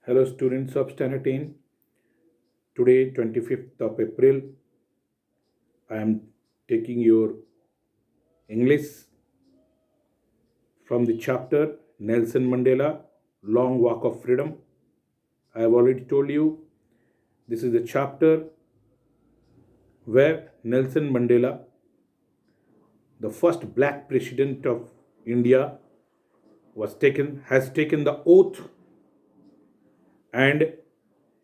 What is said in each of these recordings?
Hello, students of Standard 10. Today, 25th of April, I am taking your English from the chapter Nelson Mandela Long Walk of Freedom. I have already told you this is the chapter where Nelson Mandela, the first black president of India, has taken the oath, and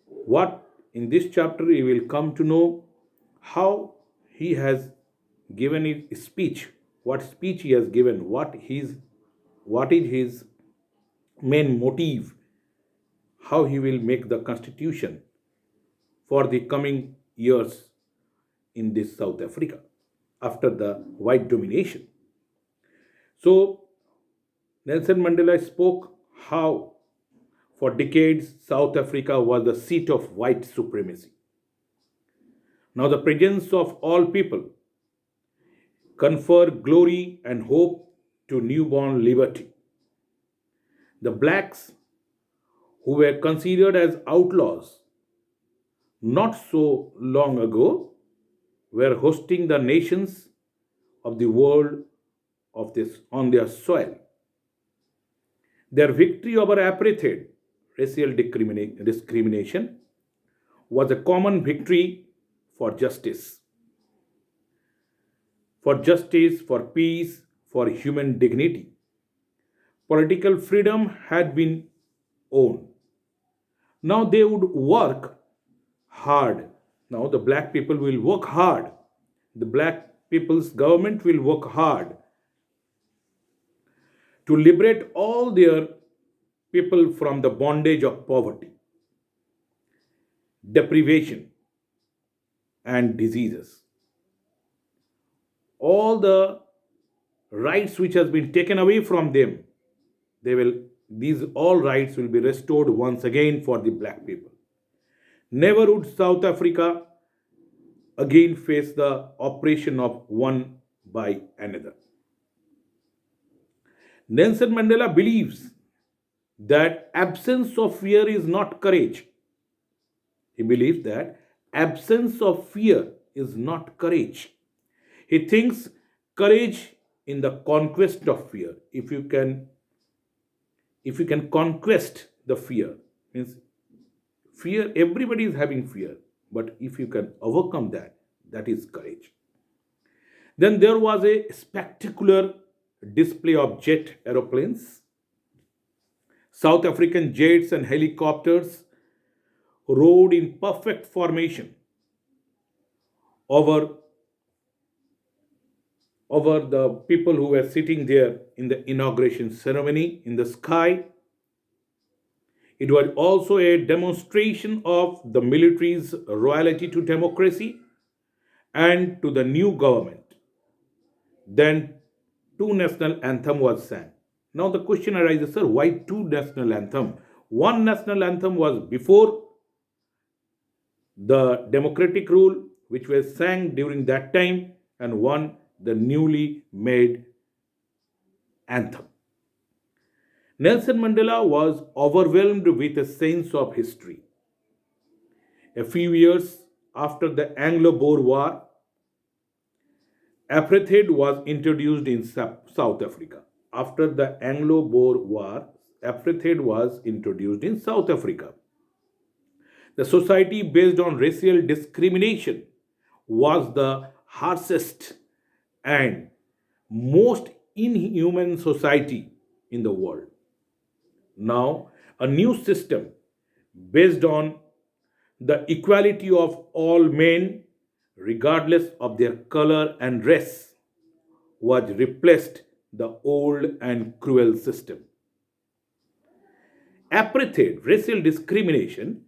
what in this chapter we will come to know how he has given his speech, what speech he has given, what is his main motive, how he will make the constitution for the coming years in this South Africa after the white domination. So Nelson Mandela spoke how for decades South Africa was the seat of white supremacy. Now the presence of all people confer glory and hope to newborn liberty. The blacks, who were considered as outlaws not so long ago, were hosting the nations of the world on their soil. Their victory over apartheid, racial discrimination, was a common victory for justice. For justice, for peace, for human dignity. Political freedom had been owned. Now they would work hard. Now the black people will work hard. The black people's government will work hard to liberate all their people from the bondage of poverty, deprivation, and diseases. All the rights which has been taken away from them, these all rights will be restored once again for the black people. Never would South Africa again face the oppression of one by another. Nelson Mandela believes that absence of fear is not courage. He believes that absence of fear is not courage. He thinks courage in the conquest of fear. If you can conquest the fear, means fear, everybody is having fear, but if you can overcome that, that is courage. Then there was a spectacular display of jet aeroplanes. South African jets and helicopters rode in perfect formation over the people who were sitting there in the inauguration ceremony in the sky. It was also a demonstration of the military's loyalty to democracy and to the new government. Then two national anthem was sang. Now the question arises, sir, why two national anthem? One national anthem was before the democratic rule, which was sang during that time, and one the newly made anthem. Nelson Mandela was overwhelmed with a sense of history. A few years after the Anglo-Boer War, apartheid was introduced in South Africa. After the Anglo-Boer War, apartheid was introduced in South Africa. The society based on racial discrimination was the harshest and most inhuman society in the world. Now, a new system based on the equality of all men, regardless of their color and race, was replaced the old and cruel system. Apartheid, racial discrimination,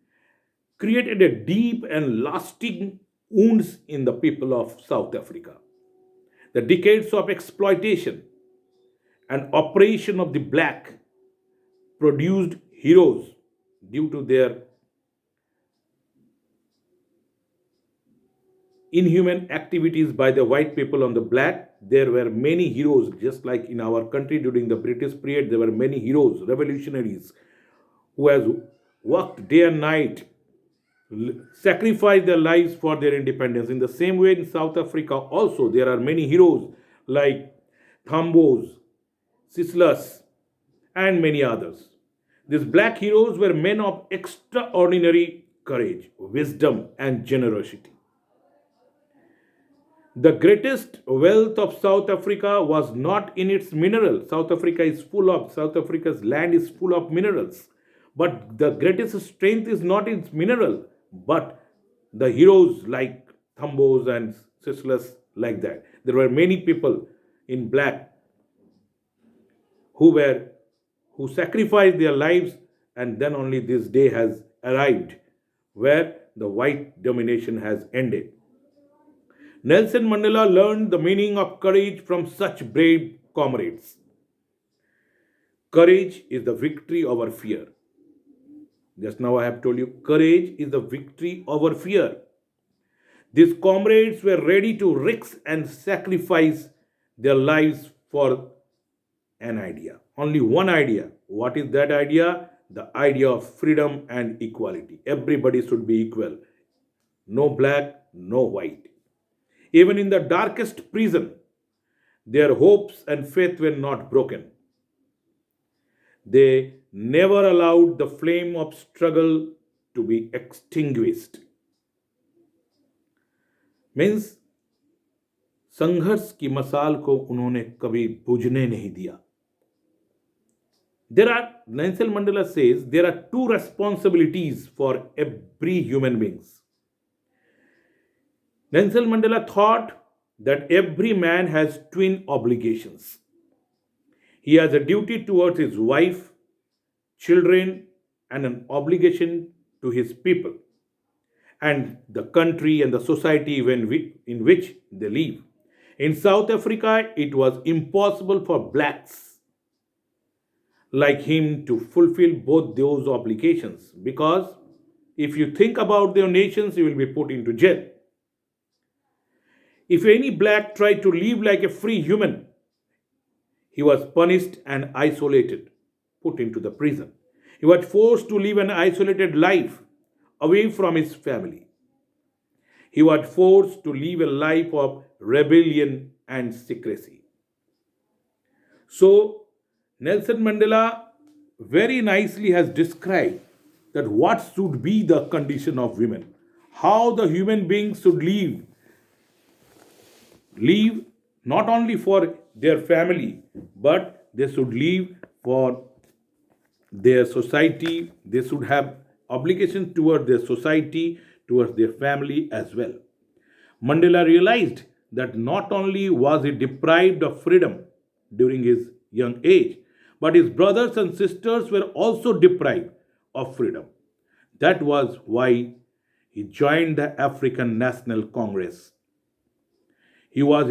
created a deep and lasting wounds in the people of South Africa. The decades of exploitation and oppression of the black produced heroes due to their inhuman activities by the white people on the black. There were many heroes, just like in our country during the British period, there were many heroes, revolutionaries, who has worked day and night, sacrificed their lives for their independence. In the same way, in South Africa also, there are many heroes like Thambos, Sislus, and many others. These black heroes were men of extraordinary courage, wisdom, and generosity. The greatest wealth of South Africa was not in its mineral. South Africa's land is full of minerals. But the greatest strength is not its mineral, but the heroes like Thambos and Sislus, like that. There were many people in black who were who sacrificed their lives, and then only this day has arrived where the white domination has ended. Nelson Mandela learned the meaning of courage from such brave comrades. Courage is the victory over fear. Just now I have told you, courage is the victory over fear. These comrades were ready to risk and sacrifice their lives for an idea. Only one idea. What is that idea? The idea of freedom and equality. Everybody should be equal. No black, no white. Even in the darkest prison, their hopes and faith were not broken. They never allowed the flame of struggle to be extinguished. Means संघर्ष की मसाल को उन्होंने कभी बुझने नहीं दिया. Nelson Mandela says, there are two responsibilities for every human being. Nelson Mandela thought that every man has twin obligations. He has a duty towards his wife, children, and an obligation to his people and the country and the society in which they live. In South Africa, it was impossible for blacks like him to fulfill both those obligations, because if you think about their nations, you will be put into jail. If any black tried to live like a free human, he was punished and isolated, put into the prison. He was forced to live an isolated life away from his family. He was forced to live a life of rebellion and secrecy. So, Nelson Mandela very nicely has described that what should be the condition of women, how the human beings should live not only for their family, but they should live for their society. They should have obligation toward their society, towards their family as well. Mandela realized that not only was he deprived of freedom during his young age, but his brothers and sisters were also deprived of freedom. That was why he joined the African National Congress. It was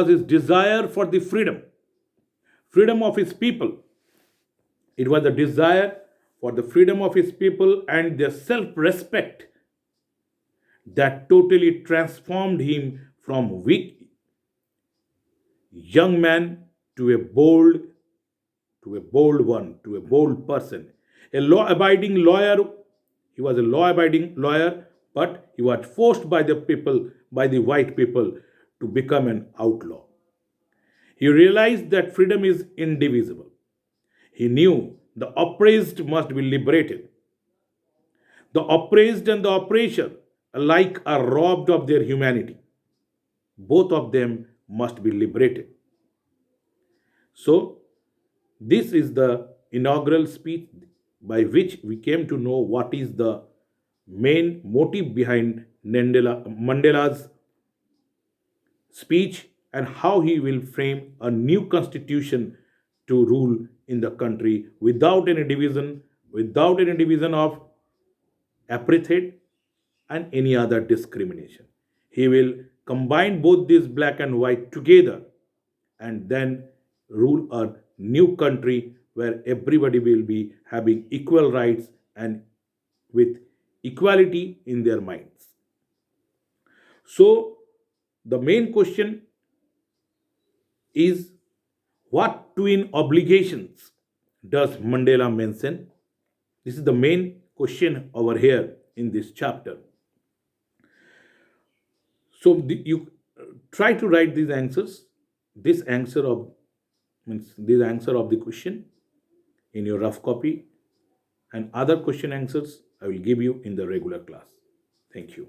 his desire for the freedom of his people. It was a desire for the freedom of his people and their self-respect that totally transformed him from weak young man to a bold person. A law-abiding lawyer. He was a law-abiding lawyer, but he was forced by the white people, to become an outlaw. He realized that freedom is indivisible. He knew the oppressed must be liberated. The oppressed and the oppressor alike are robbed of their humanity. Both of them must be liberated. So, this is the inaugural speech by which we came to know what is the main motive behind Mandela's speech and how he will frame a new constitution to rule in the country without any division of apartheid and any other discrimination. He will combine both these black and white together and then rule a new country where everybody will be having equal rights and with equality in their minds. So, the main question is, what twin obligations does Mandela mention? This is the main question over here in this chapter. So you try to write these answers. This answer of means this answer of the question in your rough copy, and other question answers I will give you in the regular class. Thank you.